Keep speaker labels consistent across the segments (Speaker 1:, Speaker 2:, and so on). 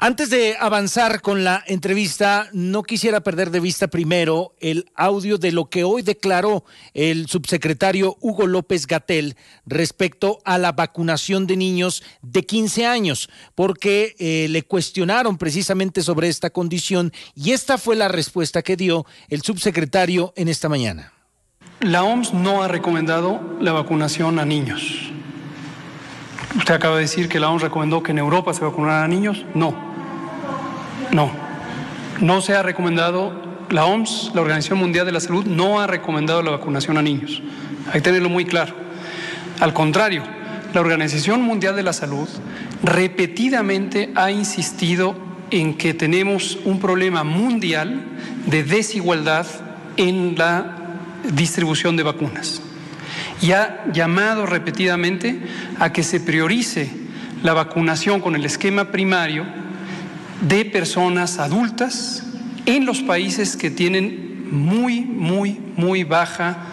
Speaker 1: Antes de avanzar con la entrevista, no quisiera perder de vista primero el audio de lo que hoy declaró el subsecretario Hugo López-Gatell respecto a la vacunación de niños de 15 años, porque le cuestionaron precisamente sobre esta condición y esta fue la respuesta que dio el subsecretario en esta mañana.
Speaker 2: La OMS no ha recomendado la vacunación a niños. Usted acaba de decir que la OMS recomendó que en Europa se vacunara a niños. No se ha recomendado, la OMS, la Organización Mundial de la Salud, no ha recomendado la vacunación a niños. Hay que tenerlo muy claro. Al contrario, la Organización Mundial de la Salud repetidamente ha insistido en que tenemos un problema mundial de desigualdad en la distribución de vacunas. Y ha llamado repetidamente a que se priorice la vacunación con el esquema primario de personas adultas en los países que tienen muy baja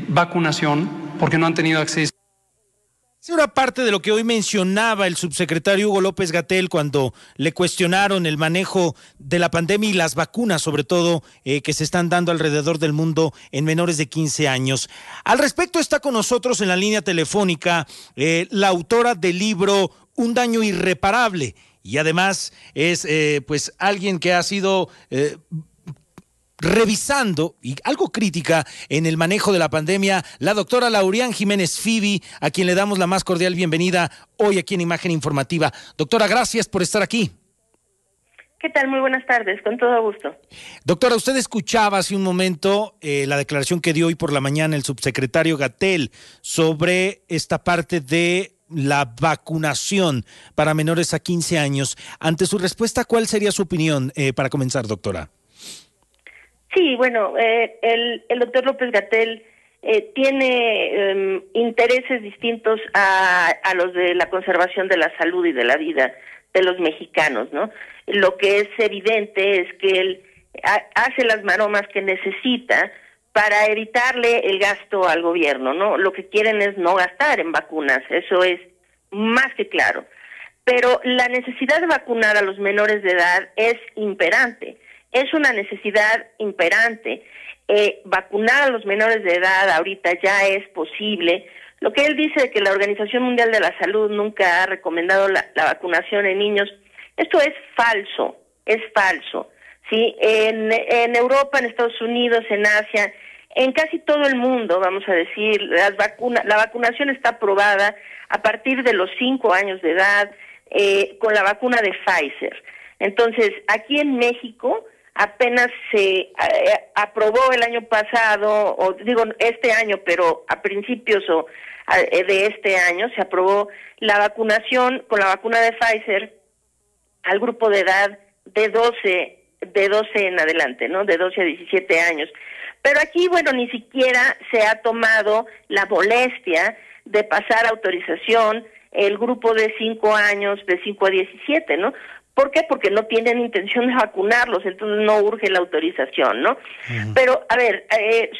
Speaker 2: vacunación porque no han tenido acceso.
Speaker 1: Es una parte de lo que hoy mencionaba el subsecretario Hugo López-Gatell cuando le cuestionaron el manejo de la pandemia y las vacunas, sobre todo, que se están dando alrededor del mundo en menores de 15 años. Al respecto está con nosotros en la línea telefónica la autora del libro Un daño irreparable y además es pues alguien que ha sido revisando y algo crítica en el manejo de la pandemia, la doctora Laurian Jiménez Fibi, a quien le damos la más cordial bienvenida hoy aquí en Imagen Informativa. Doctora, gracias por estar aquí.
Speaker 3: ¿Qué tal? Muy buenas tardes, con todo gusto.
Speaker 1: Doctora, usted escuchaba hace un momento la declaración que dio hoy por la mañana el subsecretario Gatell sobre esta parte de la vacunación para menores a 15 años. Ante su respuesta, ¿cuál sería su opinión para comenzar, doctora?
Speaker 3: Sí, bueno, el doctor López-Gatell tiene intereses distintos a los de la conservación de la salud y de la vida de los mexicanos, ¿no? Lo que es evidente es que él hace las maromas que necesita para evitarle el gasto al gobierno, ¿no? Lo que quieren es no gastar en vacunas, eso es más que claro. Pero la necesidad de vacunar a los menores de edad es imperante. Es una necesidad imperante. Vacunar a los menores de edad ahorita ya es posible. Lo que él dice de que la Organización Mundial de la Salud nunca ha recomendado la vacunación en niños, esto es falso, ¿sí? En Europa, en Estados Unidos, en Asia, en casi todo el mundo, vamos a decir, la vacunación está aprobada a partir de los 5 años de edad con la vacuna de Pfizer. Entonces, aquí en México apenas se aprobó el año pasado, o digo este año, pero a principios de este año se aprobó la vacunación con la vacuna de Pfizer al grupo de edad de 12 en adelante, ¿no? De 12 a 17 años. Pero aquí, bueno, ni siquiera se ha tomado la molestia de pasar autorización el grupo de 5 años, de 5 a 17, ¿no? ¿Por qué? Porque no tienen intención de vacunarlos, entonces no urge la autorización, ¿no? Pero, a ver,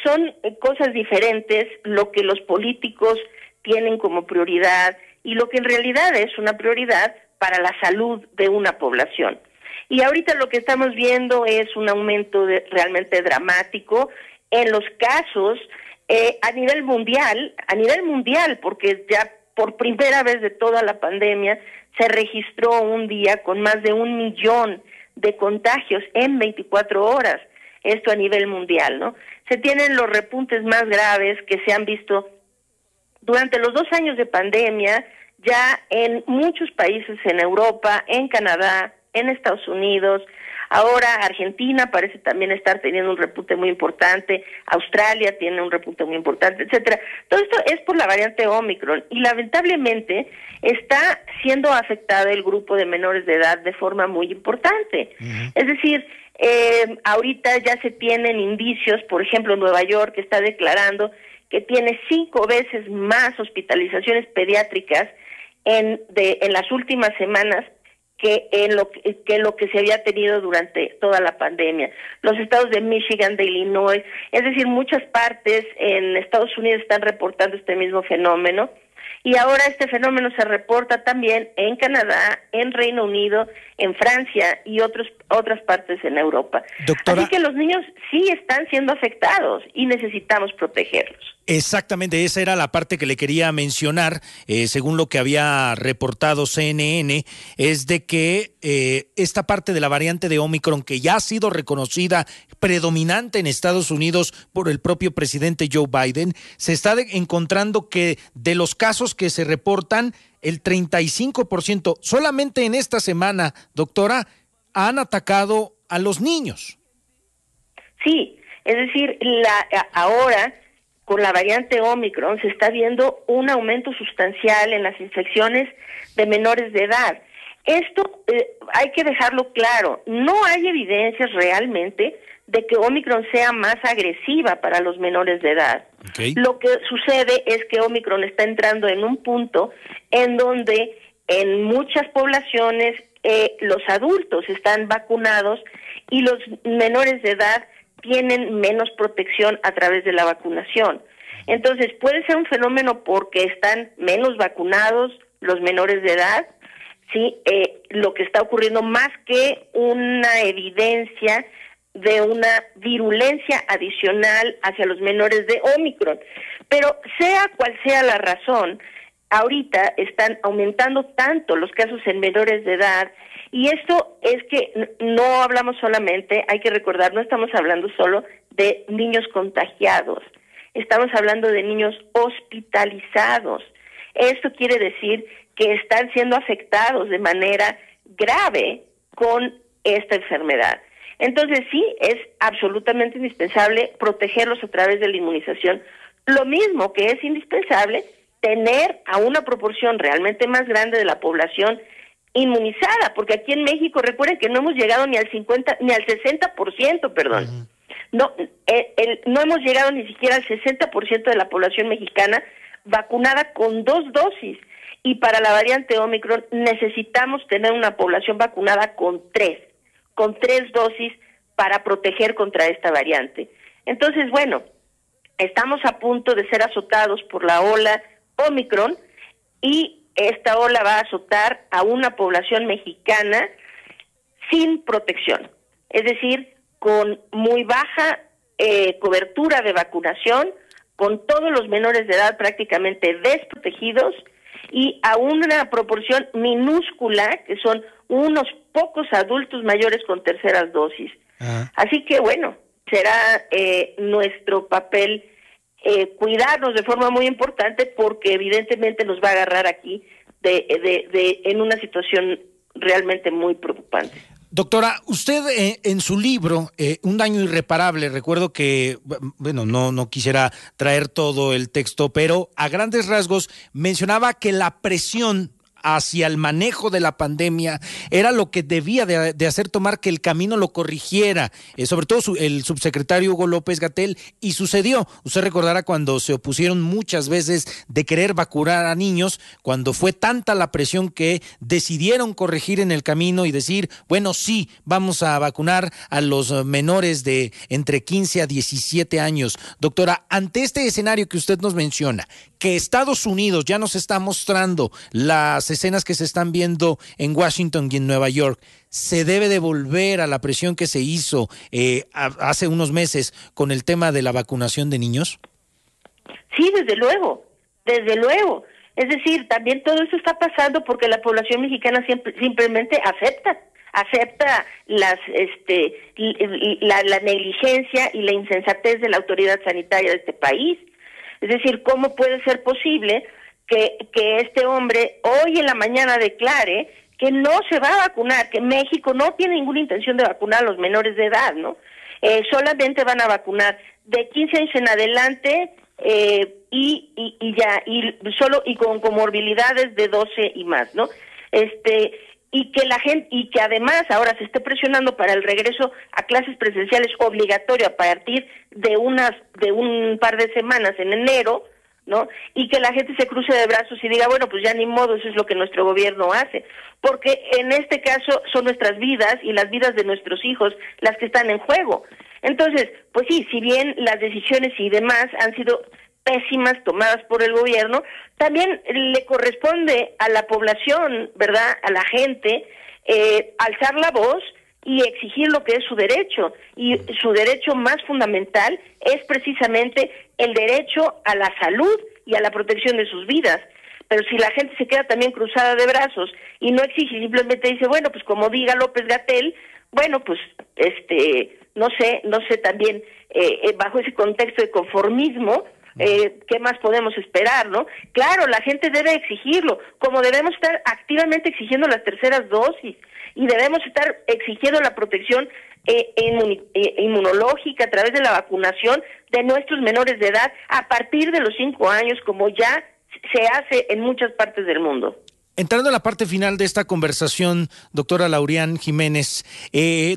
Speaker 3: son cosas diferentes lo que los políticos tienen como prioridad y lo que en realidad es una prioridad para la salud de una población. Y ahorita lo que estamos viendo es un aumento realmente dramático en los casos a nivel mundial, porque ya por primera vez de toda la pandemia se registró un día con más de 1 millón de contagios en 24 horas, esto a nivel mundial, ¿no? Se tienen los repuntes más graves que se han visto durante los 2 años de pandemia, ya en muchos países en Europa, en Canadá, en Estados Unidos. Ahora Argentina parece también estar teniendo un repunte muy importante, Australia tiene un repunte muy importante, etcétera. Todo esto es por la variante Omicron y lamentablemente está siendo afectado el grupo de menores de edad de forma muy importante. Es decir, ahorita ya se tienen indicios, por ejemplo, Nueva York está declarando que tiene 5 veces más hospitalizaciones pediátricas en las últimas semanas que lo que se había tenido durante toda la pandemia. Los estados de Michigan, de Illinois, es decir, muchas partes en Estados Unidos están reportando este mismo fenómeno. Y ahora este fenómeno se reporta también en Canadá, en Reino Unido, en Francia y otras partes en Europa.
Speaker 1: Doctora,
Speaker 3: así que los niños sí están siendo afectados y necesitamos protegerlos.
Speaker 1: Exactamente, esa era la parte que le quería mencionar, según lo que había reportado CNN, es de que esta parte de la variante de Omicron, que ya ha sido reconocida predominante en Estados Unidos por el propio presidente Joe Biden, se está encontrando que de los casos que se reportan, el 35%, solamente en esta semana, doctora, han atacado a los niños.
Speaker 3: Sí, es decir, ahora con la variante Omicron se está viendo un aumento sustancial en las infecciones de menores de edad. Esto hay que dejarlo claro, no hay evidencias realmente de que Omicron sea más agresiva para los menores de edad.
Speaker 1: Okay.
Speaker 3: Lo que sucede es que Omicron está entrando en un punto en donde en muchas poblaciones los adultos están vacunados y los menores de edad tienen menos protección a través de la vacunación. Entonces, puede ser un fenómeno porque están menos vacunados los menores de edad, ¿sí? Lo que está ocurriendo más que una evidencia de una virulencia adicional hacia los menores de Omicron. Pero sea cual sea la razón, ahorita están aumentando tanto los casos en menores de edad. Y esto es que no hablamos solamente, hay que recordar, no estamos hablando solo de niños contagiados, estamos hablando de niños hospitalizados. Esto quiere decir que están siendo afectados de manera grave con esta enfermedad. Entonces sí, es absolutamente indispensable protegerlos a través de la inmunización. Lo mismo que es indispensable tener a una proporción realmente más grande de la población inmunizada, porque aquí en México, recuerden que no hemos llegado ni al 60%, perdón. Uh-huh. No hemos llegado ni siquiera al 60% de la población mexicana vacunada con 2 dosis. Y para la variante Omicron necesitamos tener una población vacunada con 3 dosis para proteger contra esta variante. Entonces, bueno, estamos a punto de ser azotados por la ola Omicron y esta ola va a azotar a una población mexicana sin protección, es decir, con muy baja cobertura de vacunación, con todos los menores de edad prácticamente desprotegidos y a una proporción minúscula, que son unos pocos adultos mayores con terceras dosis. Uh-huh. Así que bueno, será nuestro papel cuidarnos de forma muy importante, porque evidentemente nos va a agarrar aquí en una situación realmente muy preocupante.
Speaker 1: Doctora, usted en su libro, Un daño irreparable, recuerdo que, bueno, no quisiera traer todo el texto, pero a grandes rasgos mencionaba que la presión hacia el manejo de la pandemia era lo que debía de hacer tomar que el camino lo corrigiera, sobre todo el subsecretario Hugo López-Gatell, y sucedió. Usted recordará cuando se opusieron muchas veces de querer vacunar a niños, cuando fue tanta la presión que decidieron corregir en el camino y decir, bueno, sí, vamos a vacunar a los menores de entre 15 a 17 años. Doctora, ante este escenario que usted nos menciona, que Estados Unidos ya nos está mostrando las escenas que se están viendo en Washington y en Nueva York, ¿se debe de volver a la presión que se hizo hace unos meses con el tema de la vacunación de niños?
Speaker 3: Sí, desde luego. Es decir, también todo esto está pasando porque la población mexicana simplemente acepta la negligencia y la insensatez de la autoridad sanitaria de este país. Es decir, ¿cómo puede ser posible que este hombre hoy en la mañana declare que no se va a vacunar, que México no tiene ninguna intención de vacunar a los menores de edad, ¿no? Solamente van a vacunar de 15 años en adelante y con comorbilidades de 12 y más, ¿no? Y que además ahora se esté presionando para el regreso a clases presenciales obligatorio a partir de un par de semanas en enero, ¿no? Y que la gente se cruce de brazos y diga, bueno, pues ya ni modo, eso es lo que nuestro gobierno hace, porque en este caso son nuestras vidas y las vidas de nuestros hijos las que están en juego. Entonces, pues sí, si bien las decisiones y demás han sido pésimas tomadas por el gobierno. También le corresponde a la población, ¿verdad?, a la gente, alzar la voz y exigir lo que es su derecho, y su derecho más fundamental es precisamente el derecho a la salud y a la protección de sus vidas. Pero si la gente se queda también cruzada de brazos y no exige, simplemente dice, bueno, pues como diga López-Gatell, bueno, pues no sé también bajo ese contexto de conformismo, ¿qué más podemos esperar, no? Claro, la gente debe exigirlo, como debemos estar activamente exigiendo las terceras dosis, y debemos estar exigiendo la protección inmunológica a través de la vacunación de nuestros menores de edad a partir de los 5 años, como ya se hace en muchas partes del mundo.
Speaker 1: Entrando en la parte final de esta conversación, doctora Laurian Jiménez,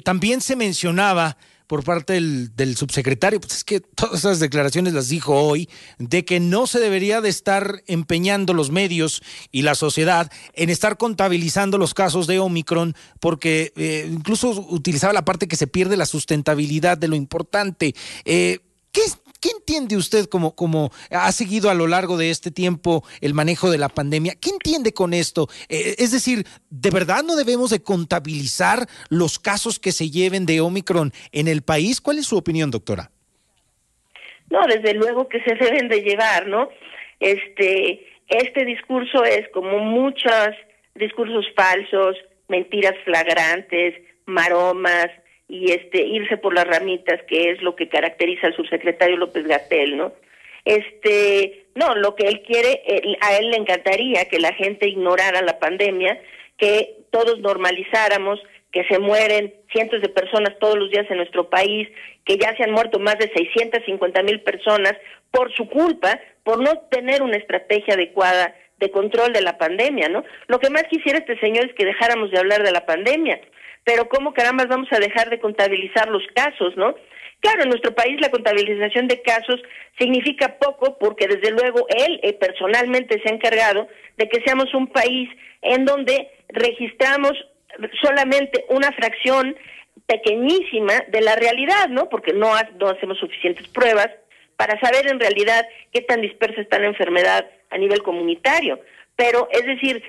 Speaker 1: también se mencionaba por parte del subsecretario, pues es que todas esas declaraciones las dijo hoy, de que no se debería de estar empeñando los medios y la sociedad en estar contabilizando los casos de Omicron, porque incluso utilizaba la parte que se pierde la sustentabilidad de lo importante. ¿Qué entiende usted como ha seguido a lo largo de este tiempo el manejo de la pandemia? ¿Qué entiende con esto? Es decir, ¿de verdad no debemos de contabilizar los casos que se lleven de Omicron en el país? ¿Cuál es su opinión, doctora?
Speaker 3: No, desde luego que se deben de llevar, ¿no? Este discurso es como muchos discursos falsos, mentiras flagrantes, maromas, y irse por las ramitas, que es lo que caracteriza al subsecretario López-Gatell, ¿no? No, lo que él quiere, a él le encantaría que la gente ignorara la pandemia, que todos normalizáramos, que se mueren cientos de personas todos los días en nuestro país, que ya se han muerto más de 650,000 personas por su culpa, por no tener una estrategia adecuada de control de la pandemia, ¿no? Lo que más quisiera este señor es que dejáramos de hablar de la pandemia, pero ¿cómo carambas vamos a dejar de contabilizar los casos, no? Claro, en nuestro país la contabilización de casos significa poco, porque desde luego él personalmente se ha encargado de que seamos un país en donde registramos solamente una fracción pequeñísima de la realidad, ¿no? Porque no hacemos suficientes pruebas para saber en realidad qué tan dispersa está la enfermedad a nivel comunitario. Pero, es decir,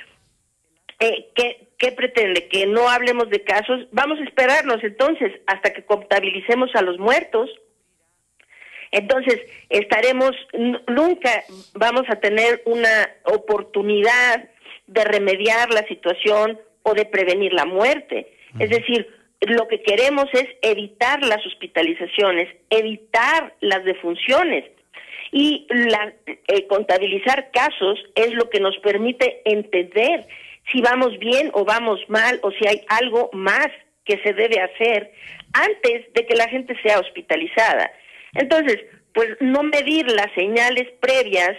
Speaker 3: ¿qué pretende? ¿Que no hablemos de casos? Vamos a esperarnos entonces hasta que contabilicemos a los muertos. Entonces nunca vamos a tener una oportunidad de remediar la situación o de prevenir la muerte. Es decir, lo que queremos es evitar las hospitalizaciones, evitar las defunciones. Y contabilizar casos es lo que nos permite entender si vamos bien o vamos mal, o si hay algo más que se debe hacer antes de que la gente sea hospitalizada. Entonces, pues no medir las señales previas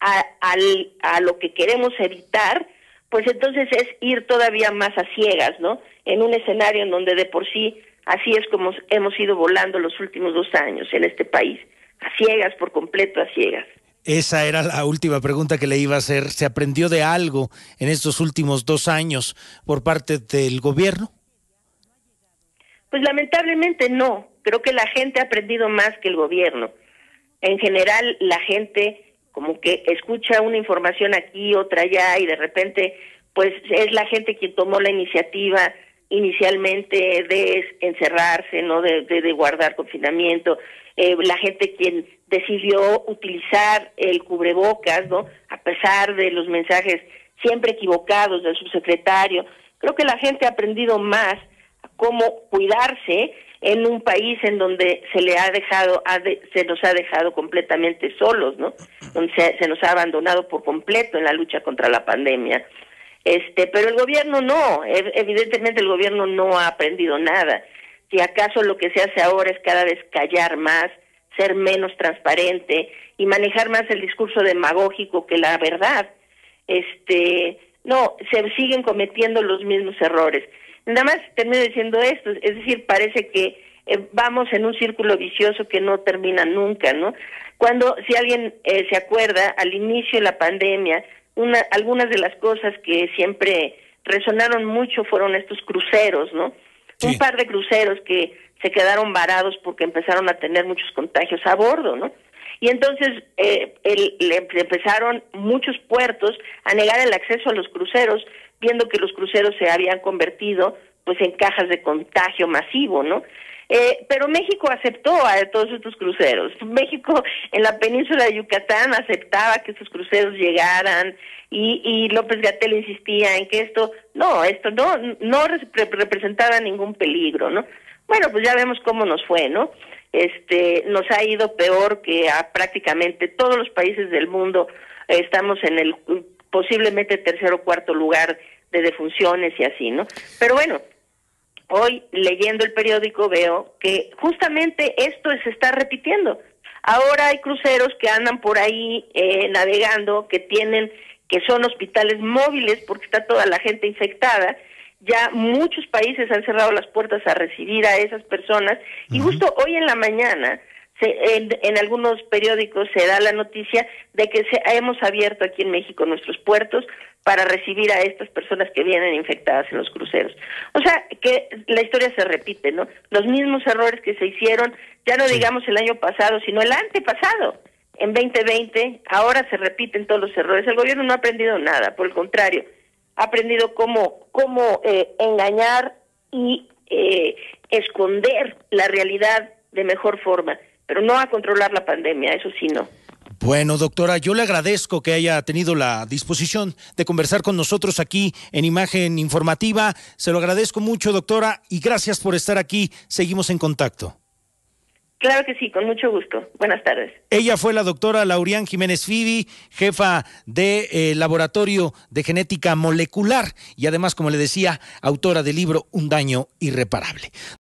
Speaker 3: a lo que queremos evitar, pues entonces es ir todavía más a ciegas, ¿no? En un escenario en donde de por sí así es como hemos ido volando los últimos 2 años en este país, a ciegas, por completo a ciegas.
Speaker 1: Esa era la última pregunta que le iba a hacer. ¿Se aprendió de algo en estos últimos 2 años por parte del gobierno?
Speaker 3: Pues lamentablemente no. Creo que la gente ha aprendido más que el gobierno. En general, la gente como que escucha una información aquí, otra allá, y de repente, pues es la gente quien tomó la iniciativa inicialmente de encerrarse, ¿no? De guardar confinamiento. La gente quien decidió utilizar el cubrebocas, ¿no? A pesar de los mensajes siempre equivocados del subsecretario. Creo que la gente ha aprendido más a cómo cuidarse en un país en donde se nos ha dejado completamente solos, ¿no? Donde se nos ha abandonado por completo en la lucha contra la pandemia. Pero el gobierno no, evidentemente el gobierno no ha aprendido nada. Si acaso lo que se hace ahora es cada vez callar más, ser menos transparente y manejar más el discurso demagógico que la verdad. No, se siguen cometiendo los mismos errores. Nada más termino diciendo esto, es decir, parece que vamos en un círculo vicioso que no termina nunca, ¿no? Si alguien se acuerda, al inicio de la pandemia, algunas de las cosas que siempre resonaron mucho fueron estos cruceros, ¿no? Sí. Un par de cruceros que se quedaron varados porque empezaron a tener muchos contagios a bordo, ¿no? Y entonces empezaron muchos puertos a negar el acceso a los cruceros, viendo que los cruceros se habían convertido pues en cajas de contagio masivo, ¿no? Pero México aceptó a todos estos cruceros. México en la península de Yucatán aceptaba que estos cruceros llegaran y López-Gatell insistía en que esto no representaba ningún peligro, ¿no? Bueno, pues ya vemos cómo nos fue, ¿no? Nos ha ido peor que a prácticamente todos los países del mundo. Estamos en el posiblemente tercer o cuarto lugar de defunciones y así, ¿no? Pero bueno, hoy leyendo el periódico veo que justamente esto se está repitiendo. Ahora hay cruceros que andan por ahí navegando, que son hospitales móviles porque está toda la gente infectada. Ya muchos países han cerrado las puertas a recibir a esas personas y justo hoy en la mañana en algunos periódicos se da la noticia de que hemos abierto aquí en México nuestros puertos para recibir a estas personas que vienen infectadas en los cruceros. O sea, que la historia se repite, ¿no? Los mismos errores que se hicieron, ya no digamos el año pasado, sino el antepasado, en 2020, ahora se repiten todos los errores. El gobierno no ha aprendido nada, por el contrario, ha aprendido cómo engañar y esconder la realidad de mejor forma, pero no a controlar la pandemia, eso sí no.
Speaker 1: Bueno, doctora, yo le agradezco que haya tenido la disposición de conversar con nosotros aquí en Imagen Informativa. Se lo agradezco mucho, doctora, y gracias por estar aquí. Seguimos en contacto.
Speaker 3: Claro que sí, con mucho gusto. Buenas tardes.
Speaker 1: Ella fue la doctora Laurian Jiménez Fibi, jefa de Laboratorio de Genética Molecular y además, como le decía, autora del libro Un daño irreparable.